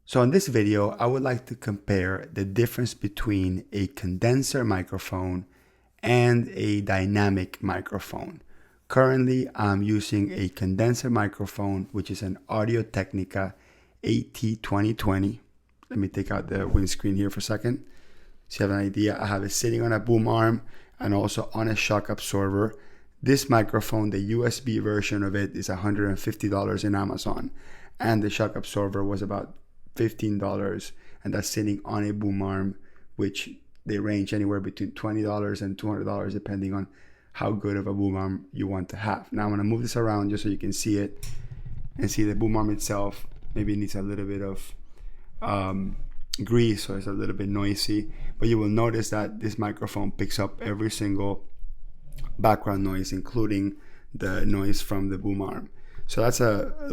So in this video, I would like to compare the difference between a condenser microphone and a dynamic microphone. Currently, I'm using a condenser microphone, which is an Audio-Technica AT2020. Let me take out the windscreen here for a second. So you have an idea, I have it sitting on a boom arm and also on a shock absorber. This microphone, the USB version of it, is $150 in Amazon, and the shock absorber was about $15, and that's sitting on a boom arm, which they range anywhere between $20 and $200 depending on how good of a boom arm you want to have. Now I'm going to move this around just so you can see it and see the boom arm itself. Maybe it needs a little bit of grease, so it's a little bit noisy, but you will notice that this microphone picks up every single background noise, including the noise from the boom arm. So that's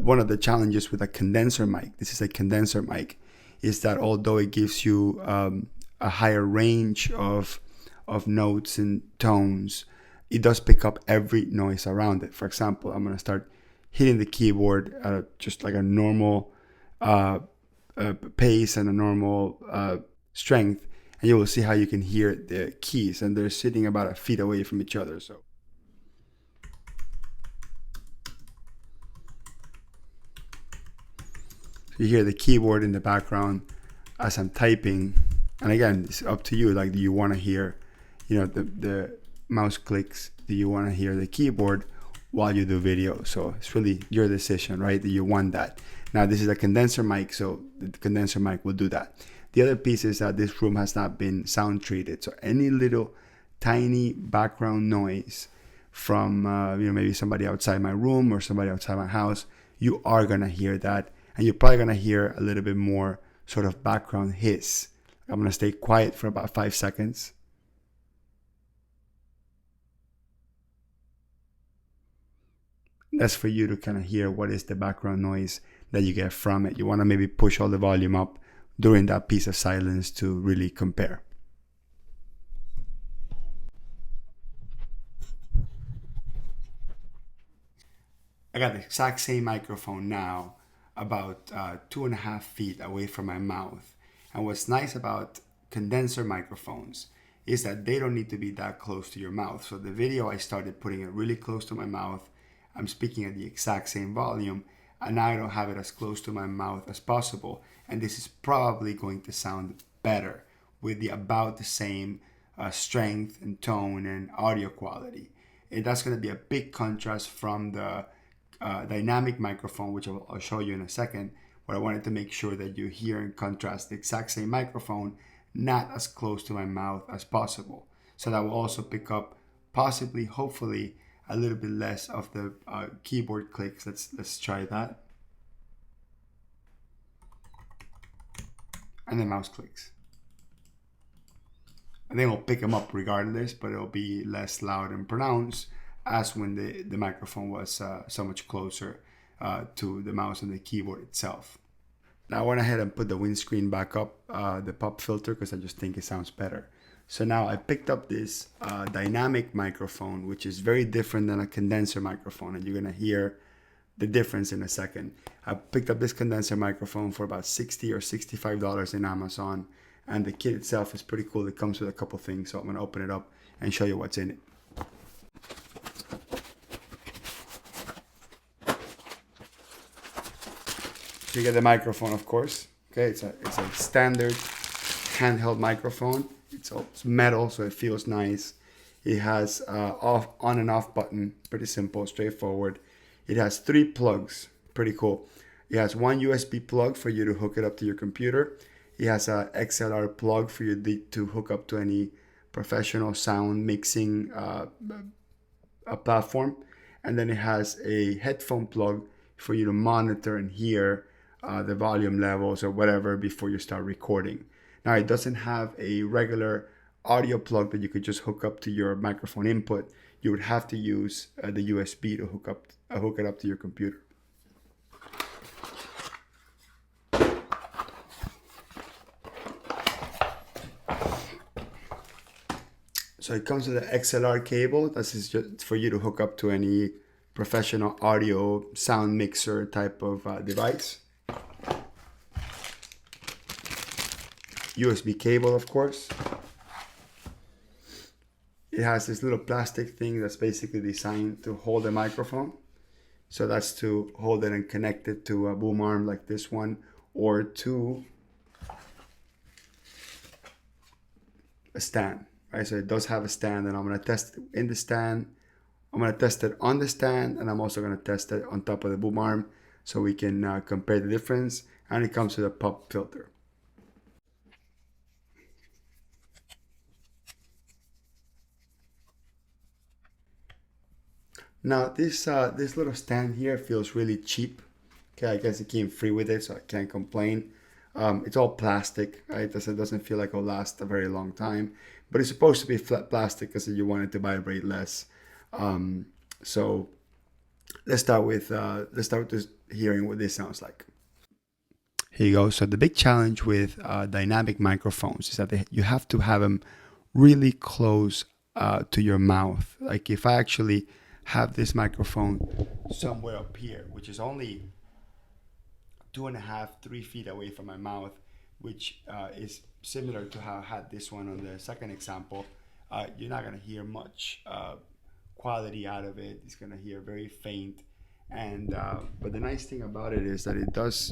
one of the challenges with a condenser mic. This is a condenser mic, is that although it gives you a higher range of notes and tones, it does pick up every noise around it. For example, I'm going to start hitting the keyboard at just like a normal pace and a normal strength, and you will see how you can hear the keys, and they're sitting about a feet away from each other. So you hear the keyboard in the background as I'm typing. And again, it's up to you. Like, do you want to hear, the mouse clicks? Do you want to hear the keyboard while you do video? So it's really your decision, right? Do you want that? Now, this is a condenser mic, so the condenser mic will do that. The other piece is that this room has not been sound treated. So any little tiny background noise from, maybe somebody outside my room or somebody outside my house, you are going to hear that. And you're probably going to hear a little bit more sort of background hiss. I'm going to stay quiet for about 5 seconds. That's for you to kind of hear what is the background noise that you get from it. You want to maybe push all the volume up during that piece of silence to really compare. I got the exact same microphone now, about 2.5 feet away from my mouth. And what's nice about condenser microphones is that they don't need to be that close to your mouth. So the video, I started putting it really close to my mouth. I'm speaking at the exact same volume, and now I don't have it as close to my mouth as possible. And this is probably going to sound better with about the same strength and tone and audio quality. And that's going to be a big contrast from the dynamic microphone, which I'll show you in a second, where I wanted to make sure that you hear and contrast the exact same microphone, not as close to my mouth as possible. So that will also pick up, possibly, hopefully, a little bit less of the keyboard clicks. Let's try that. And the mouse clicks. I think we'll pick them up regardless, but it'll be less loud and pronounced as when the microphone was so much closer to the mouse and the keyboard itself. Now I went ahead and put the windscreen back up, the pop filter, because I just think it sounds better. So now I picked up this dynamic microphone, which is very different than a condenser microphone, and you're gonna hear the difference in a second. I picked up this condenser microphone for about $60 or $65 in Amazon, and the kit itself is pretty cool. It comes with a couple things, so I'm gonna open it up and show you what's in it. You get the microphone, of course. Okay, it's a standard handheld microphone. It's metal, so it feels nice. It has on and off button, pretty simple, straightforward. It has 3 plugs, pretty cool. It has one USB plug for you to hook it up to your computer. It has a XLR plug for you to hook up to any professional sound mixing platform. And then it has a headphone plug for you to monitor and hear the volume levels or whatever before you start recording. Now, it doesn't have a regular audio plug that you could just hook up to your microphone input. You would have to use the USB to hook it up to your computer. So it comes with an XLR cable. This is just for you to hook up to any professional audio sound mixer type of device. USB cable, of course. It has this little plastic thing that's basically designed to hold the microphone. So that's to hold it and connect it to a boom arm like this one, or to a stand, right? So it does have a stand, and I'm gonna test it in the stand. I'm gonna test it on the stand, and I'm also gonna test it on top of the boom arm so we can compare the difference. And it comes with a pop filter. Now this little stand here feels really cheap. Okay, I guess it came free with it, so I can't complain. It's all plastic, right? It doesn't feel like it'll last a very long time, but it's supposed to be flat plastic because you want it to vibrate less. So let's start with just hearing what this sounds like. Here you go. So the big challenge with dynamic microphones is that you have to have them really close to your mouth. Like if I actually have this microphone somewhere up here, which is only 2.5, 3 feet away from my mouth, which is similar to how I had this one on the second example, you're not gonna hear much quality out of it. It's gonna hear very faint. And but the nice thing about it is that it does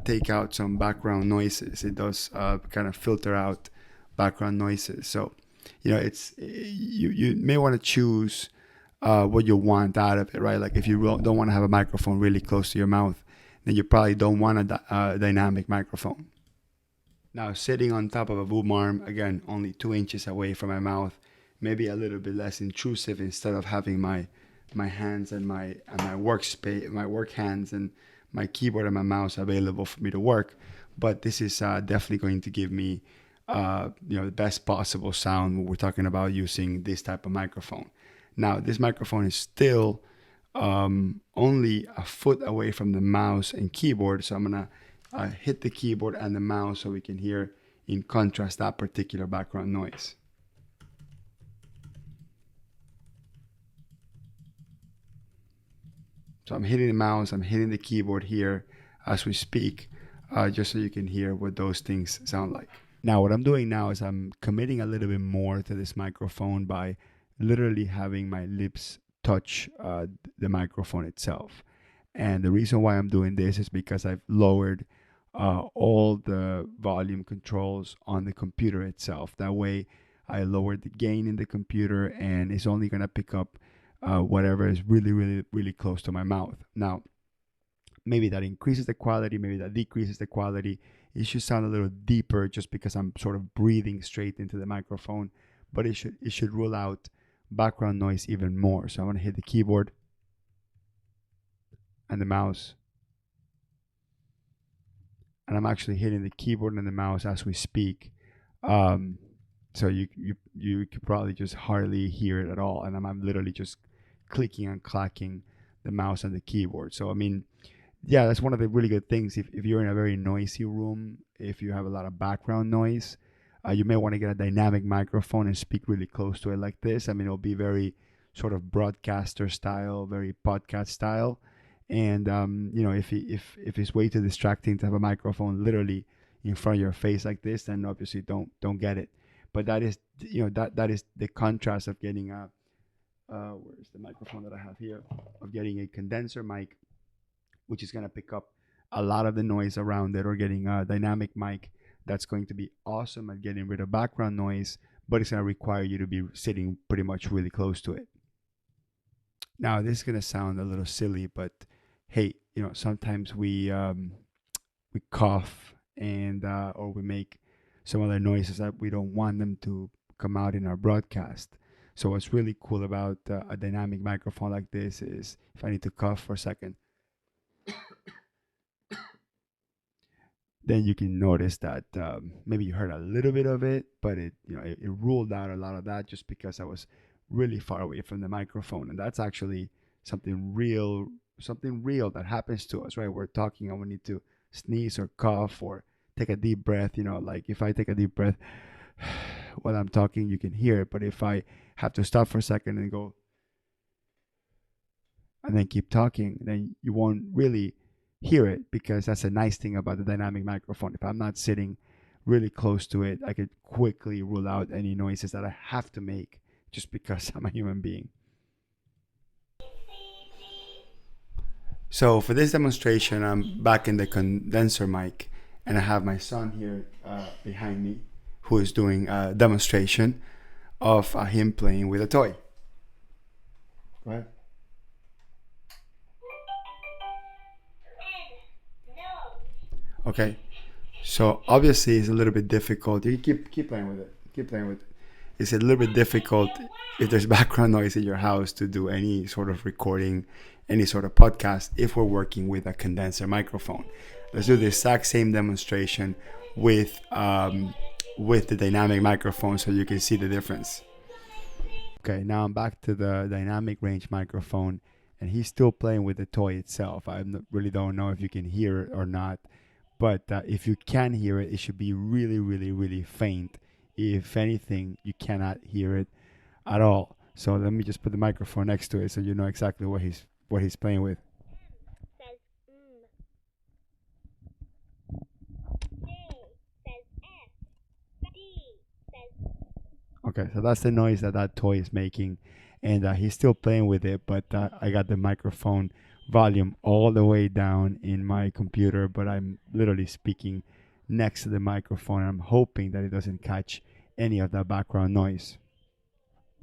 take out some background noises. It does kind of filter out background noises. So it's you may want to choose what you want out of it, right? Like if you don't want to have a microphone really close to your mouth, then you probably don't want a dynamic microphone. Now sitting on top of a boom arm, again, only 2 inches away from my mouth, maybe a little bit less intrusive instead of having my hands and my workspace, my work hands and my keyboard and my mouse available for me to work. But this is definitely going to give me the best possible sound when we're talking about using this type of microphone. Now this microphone is still only a foot away from the mouse and keyboard, so I'm gonna hit the keyboard and the mouse so we can hear in contrast that particular background noise. So I'm hitting the mouse, I'm hitting the keyboard here as we speak, just so you can hear what those things sound like. Now what I'm doing now is I'm committing a little bit more to this microphone by literally having my lips touch the microphone itself. And the reason why I'm doing this is because I've lowered all the volume controls on the computer itself. That way I lowered the gain in the computer and it's only going to pick up whatever is really, really, really close to my mouth. Now, maybe that increases the quality, maybe that decreases the quality. It should sound a little deeper just because I'm sort of breathing straight into the microphone, but it should rule out background noise even more. So I'm going to hit the keyboard and the mouse, and I'm actually hitting the keyboard and the mouse as we speak. So you could probably just hardly hear it at all, and I'm literally just clicking and clacking the mouse and the keyboard. So I mean, yeah, that's one of the really good things. If you're in a very noisy room, if you have a lot of background noise, you may want to get a dynamic microphone and speak really close to it like this. I mean, it'll be very sort of broadcaster style, very podcast style. And if it's way too distracting to have a microphone literally in front of your face like this, then obviously don't get it. But that is that is the contrast of getting a where's the microphone that I have here, of getting a condenser mic, which is going to pick up a lot of the noise around it, or getting a dynamic mic that's going to be awesome at getting rid of background noise, but it's going to require you to be sitting pretty much really close to it. Now this is going to sound a little silly, but hey, sometimes we cough and or we make some other noises that we don't want them to come out in our broadcast. So what's really cool about a dynamic microphone like this is, if I need to cough for a second, then you can notice that maybe you heard a little bit of it, but it ruled out a lot of that just because I was really far away from the microphone. And that's actually something real that happens to us, right? We're talking and we need to sneeze or cough or take a deep breath. Like if I take a deep breath while I'm talking, you can hear it. But if I have to stop for a second and go and then keep talking, then you won't really hear it, because that's a nice thing about the dynamic microphone. If I'm not sitting really close to it, I could quickly rule out any noises that I have to make just because I'm a human being. So for this demonstration, I'm back in the condenser mic, and I have my son here behind me, who is doing a demonstration of him playing with a toy. Go ahead. Okay. So obviously it's a little bit difficult. You keep playing with it. Keep playing with it. It's a little bit difficult if there's background noise in your house to do any sort of recording, any sort of podcast if we're working with a condenser microphone. Let's do the exact same demonstration with the dynamic microphone so you can see the difference. Okay, now I'm back to the dynamic range microphone, and he's still playing with the toy itself. Really don't know if you can hear it or not, but if you can hear it, it should be really, really, really faint. If anything, you cannot hear it at all. So let me just put the microphone next to it so you know exactly what he's playing with. Okay, so that's the noise that that toy is making, and he's still playing with it. But I got the microphone volume all the way down in my computer, but I'm literally speaking next to the microphone. I'm hoping that it doesn't catch any of that background noise.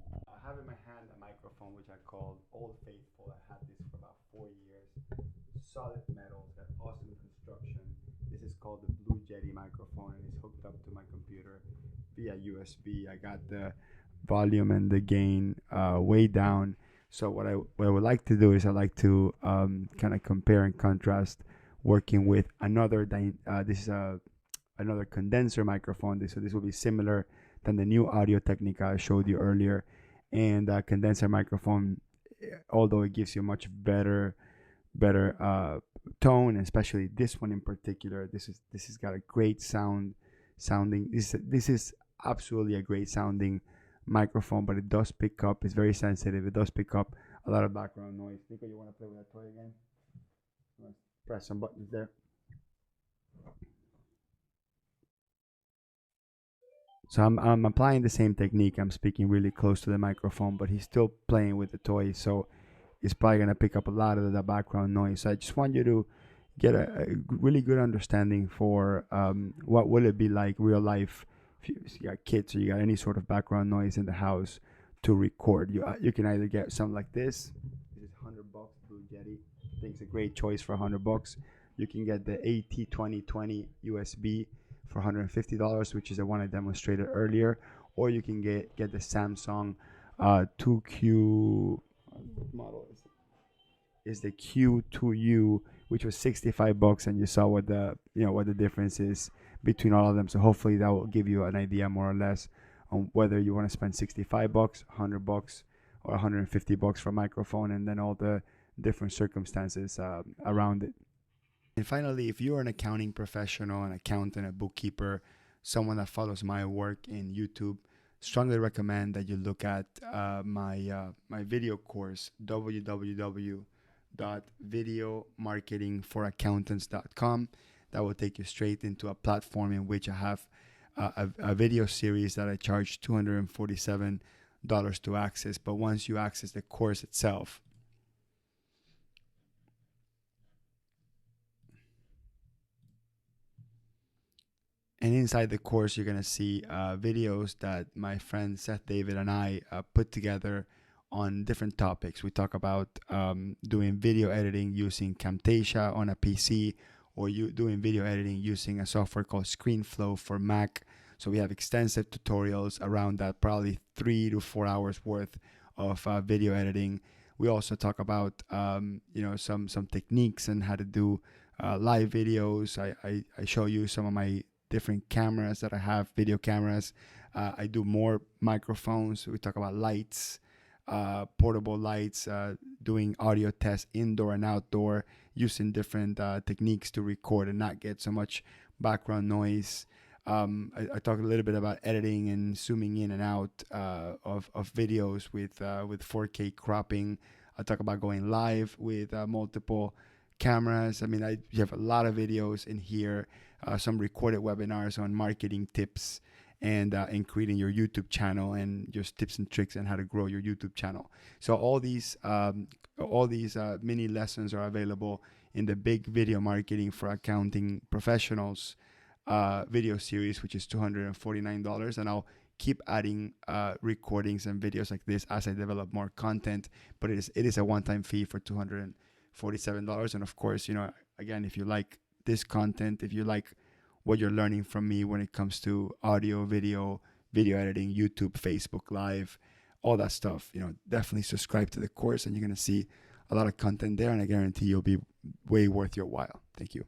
I have in my hand a microphone which I call Old Faithful. I had this for about 4 years. Solid metal, got awesome construction. This is called the Blue Yeti microphone, and it's hooked up to my computer via USB. I got the volume and the gain way down. So what I would like to do is I like to kind of compare and contrast working with another. This is another condenser microphone. So this will be similar than the new Audio Technica I showed you earlier, and condenser microphone, although it gives you much better tone, especially this one in particular. This has got a great sounding. This is absolutely a great sounding microphone, but it does pick up. It's very sensitive. It does pick up a lot of background noise. Nico, you want to play with that toy again? Press some buttons there. So I'm applying the same technique. I'm speaking really close to the microphone, but he's still playing with the toy, so it's probably gonna pick up a lot of the background noise. So I just want you to get a really good understanding for what will it be like real life if you got kids or you got any sort of background noise in the house to record. You can either get something like this. This is $100, Blue Yeti. I think it's a great choice for $100. You can get the AT2020 USB for $150, which is the one I demonstrated earlier, or you can get the Samsung 2Q model is the Q2U, which was $65, and you saw what the difference is between all of them. So hopefully that will give you an idea more or less on whether you want to spend $65, $100, or $150 for a microphone, and then all the different circumstances around it. And finally, if you're an accounting professional, an accountant, a bookkeeper, someone that follows my work in YouTube, strongly recommend that you look at my video course, www.videomarketingforaccountants.com. That will take you straight into a platform in which I have a video series that I charge $247 to access. But once you access the course itself, and inside the course, you're going to see videos that my friend Seth David and I put together on different topics. We talk about doing video editing using Camtasia on a PC, or you doing video editing using a software called ScreenFlow for Mac. So we have extensive tutorials around that, probably 3 to 4 hours worth of video editing. We also talk about some techniques and how to do live videos. I show you some of my different cameras that I have, video cameras. I do more microphones. We talk about lights, portable lights, doing audio tests indoor and outdoor, using different techniques to record and not get so much background noise. I talk a little bit about editing and zooming in and out of videos with 4K cropping. I talk about going live with multiple cameras. I mean, you have a lot of videos in here. some recorded webinars on marketing tips and creating your YouTube channel, and just tips and tricks on how to grow your YouTube channel. So all these mini lessons are available in the Big Video Marketing for Accounting Professionals video series, which is $249. And I'll keep adding recordings and videos like this as I develop more content. But it is a one-time fee for $247. And of course, again, if you like this content, if you like what you're learning from me when it comes to audio, video editing, YouTube, Facebook Live, all that stuff, definitely subscribe to the course, and you're going to see a lot of content there, and I guarantee you'll be way worth your while. Thank you.